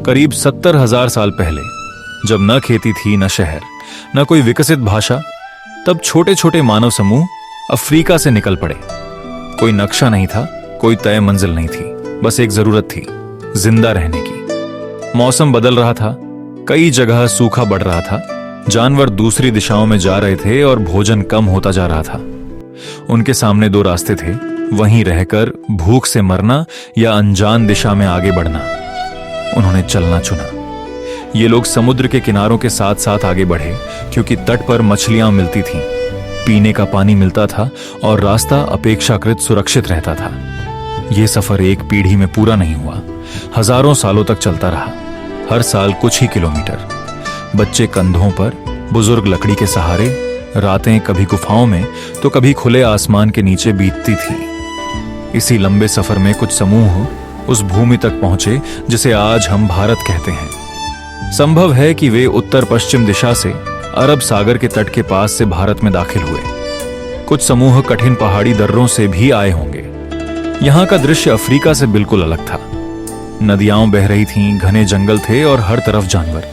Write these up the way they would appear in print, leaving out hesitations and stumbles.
करीब 70,000 साल पहले, जब न खेती थी, न शहर, न कोई विकसित भाषा, तब छोटे छोटे मानव समूह अफ्रीका से निकल पड़े। कोई नक्शा नहीं था, कोई तय मंजिल नहीं थी, बस एक जरूरत थी, जिंदा रहने की। मौसम बदल रहा था, कई जगह सूखा बढ़ रहा था, जानवर दूसरी दिशाओं में जा रहे थे और भोजन कम होता जा रहा था। उनके सामने दो रास्ते थे, वहीं रहकर भूख से मरना या अनजान दिशा में आगे बढ़ना। उन्होंने चलना चुना। ये लोग समुद्र के किनारों के साथ साथ आगे बढ़े, क्योंकि तट पर मछलियां मिलती थीं, पीने का पानी मिलता था और रास्ता अपेक्षाकृत सुरक्षित रहता था। यह सफर एक पीढ़ी में पूरा नहीं हुआ, हजारों सालों तक चलता रहा। हर साल कुछ ही किलोमीटर, बच्चे कंधों पर, बुजुर्ग लकड़ी के सहारे, रातें कभी गुफाओं में तो कभी खुले आसमान के नीचे बीतती थी। इसी लंबे सफर में कुछ समूह उस भूमि तक पहुंचे जिसे आज हम भारत कहते हैं। संभव है कि वे उत्तर पश्चिम दिशा से अरब सागर के तट के पास से भारत में दाखिल हुए। कुछ समूह कठिन पहाड़ी दर्रों से भी आए होंगे। यहां का दृश्य अफ्रीका से बिल्कुल अलग था। नदियां बह रही थीं, घने जंगल थे और हर तरफ जानवर,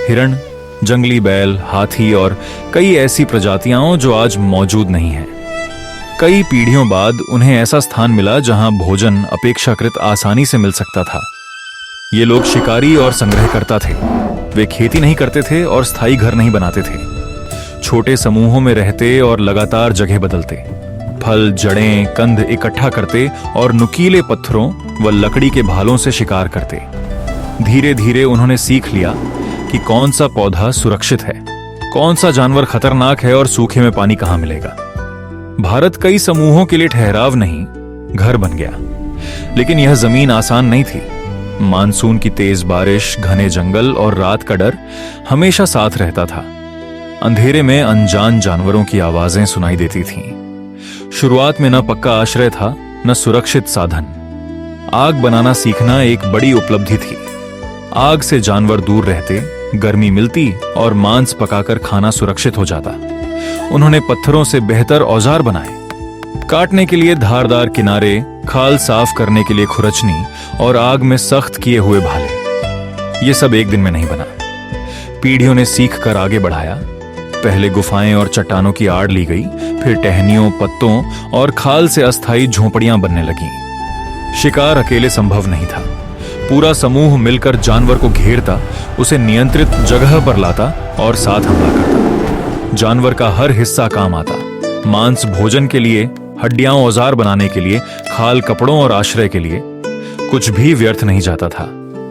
हिरण, जंगली बैल, हाथी और कई ऐसी प्रजातियां जो आज मौजूद नहीं हैं। कई पीढ़ियों बाद उन्हें ऐसा स्थान मिला जहां भोजन अपेक्षाकृत आसानी से मिल सकता था। ये लोग शिकारी और संग्रहकर्ता थे। वे खेती नहीं करते थे और स्थायी घर नहीं बनाते थे। छोटे समूहों में रहते और लगातार जगह बदलते, फल, जड़ें, कंद इकट्ठा करते और नुकीले पत्थरों व लकड़ी के भालों से शिकार करते। धीरे धीरे उन्होंने सीख लिया कि कौन सा पौधा सुरक्षित है, कौन सा जानवर खतरनाक है और सूखे में पानी कहां मिलेगा। भारत कई समूहों के लिए ठहराव नहीं, घर बन गया। लेकिन यह जमीन आसान नहीं थी। मानसून की तेज बारिश, घने जंगल और रात का डर हमेशा साथ रहता था। अंधेरे में अनजान जानवरों की आवाजें सुनाई देती थीं। शुरुआत में न पक्का आश्रय था, न सुरक्षित साधन। आग बनाना सीखना एक बड़ी उपलब्धि थी। आग से जानवर दूर रहते, गर्मी मिलती और मांस पकाकर खाना सुरक्षित हो जाता। उन्होंने पत्थरों से बेहतर औजार बनाए, काटने के लिए धारदार किनारे, खाल साफ करने के लिए खुरचनी और आग में सख्त किए हुए भाले। ये सब एक दिन में नहीं बना। पीढ़ियों ने सीख कर आगे बढ़ाया। पहले गुफाएं और चट्टानों की आड़ ली गई, फिर टहनियों, पत्तों और खाल से अस्थायी झोंपड़ियां बनने लगीं। शिकार अकेले संभव नहीं था। पूरा समूह मिलकर जानवर को घेरता, उसे नियंत्रित जगह पर लाता और साथ हमला करता। जानवर का हर हिस्सा काम आता। मांस भोजन के लिए, हड्डियां औजार बनाने के लिए, खाल कपड़ों और आश्रय के लिए। कुछ भी व्यर्थ नहीं जाता था।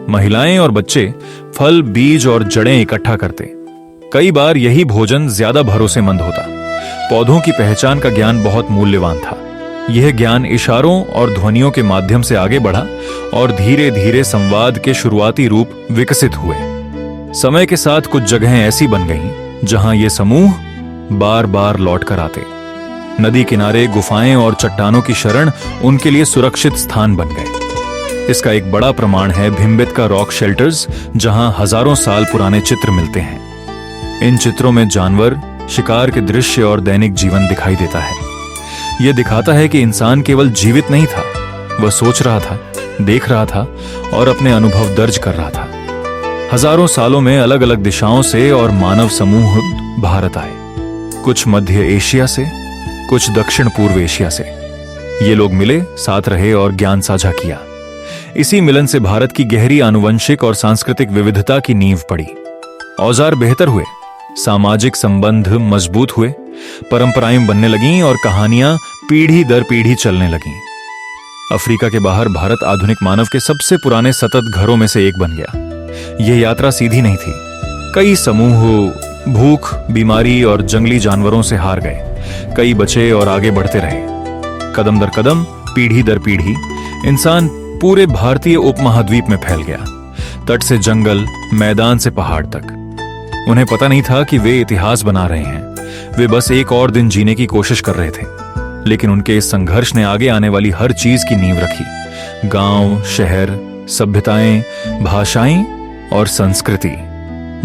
महिलाएं और बच्चे फल, बीज और जड़ें इकट्ठा करते। कई बार यही भोजन ज्यादा भरोसेमंद होता। पौधों की पहचान का ज्ञान बहुत मूल्यवान था। यह ज्ञान इशारों और ध्वनियों के माध्यम से आगे बढ़ा और धीरे धीरे संवाद के शुरुआती रूप विकसित हुए। समय के साथ कुछ जगहें ऐसी बन गईं जहां ये समूह बार बार लौट कर आते। नदी किनारे गुफाएं और चट्टानों की शरण उनके लिए सुरक्षित स्थान बन गए। इसका एक बड़ा प्रमाण है भिमबेटका रॉक शेल्टर्स, जहां हजारों साल पुराने चित्र मिलते हैं। इन चित्रों में जानवर, शिकार के दृश्य और दैनिक जीवन दिखाई देता है। यह दिखाता है कि इंसान केवल जीवित नहीं था, वह सोच रहा था, देख रहा था और अपने अनुभव दर्ज कर रहा था। हजारों सालों में अलग अलग दिशाओं से और मानव समूह भारत आए। कुछ मध्य एशिया से, कुछ दक्षिण पूर्व एशिया से। ये लोग मिले, साथ रहे और ज्ञान साझा किया। इसी मिलन से भारत की गहरी आनुवंशिक और सांस्कृतिक विविधता की नींव पड़ी। औजार बेहतर हुए, सामाजिक संबंध मजबूत हुए, परंपराएं बनने लगीं और कहानियां पीढ़ी दर पीढ़ी चलने लगीं। अफ्रीका के बाहर भारत आधुनिक मानव के सबसे पुराने सतत घरों में से एक बन गया। यह यात्रा सीधी नहीं थी। कई समूह भूख, बीमारी और जंगली जानवरों से हार गए। कई बचे और आगे बढ़ते रहे। कदम दर कदम, पीढ़ी दर पीढ़ी, इंसान पूरे भारतीय उपमहाद्वीप में फैल गया। तट से जंगल, मैदान से पहाड़ तक। उन्हें पता नहीं था कि वे इतिहास बना रहे हैं। वे बस एक और दिन जीने की कोशिश कर रहे थे। लेकिन उनके इस संघर्ष ने आगे आने वाली हर चीज की नींव रखी। गांव, शहर, सभ्यताएं, भाषाएं और संस्कृति।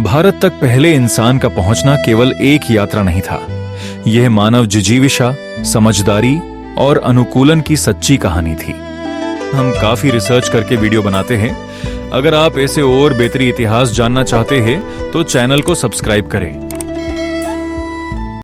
भारत तक पहले इंसान का पहुंचना केवल एक यात्रा नहीं था। यह मानव जिजीविषा, समझदारी और अनुकूलन की सच्ची कहानी थी। हम काफी रिसर्च करके वीडियो बनाते हैं। अगर आप ऐसे और बेहतरी इतिहास जानना चाहते हैं तो चैनल को सब्सक्राइब करें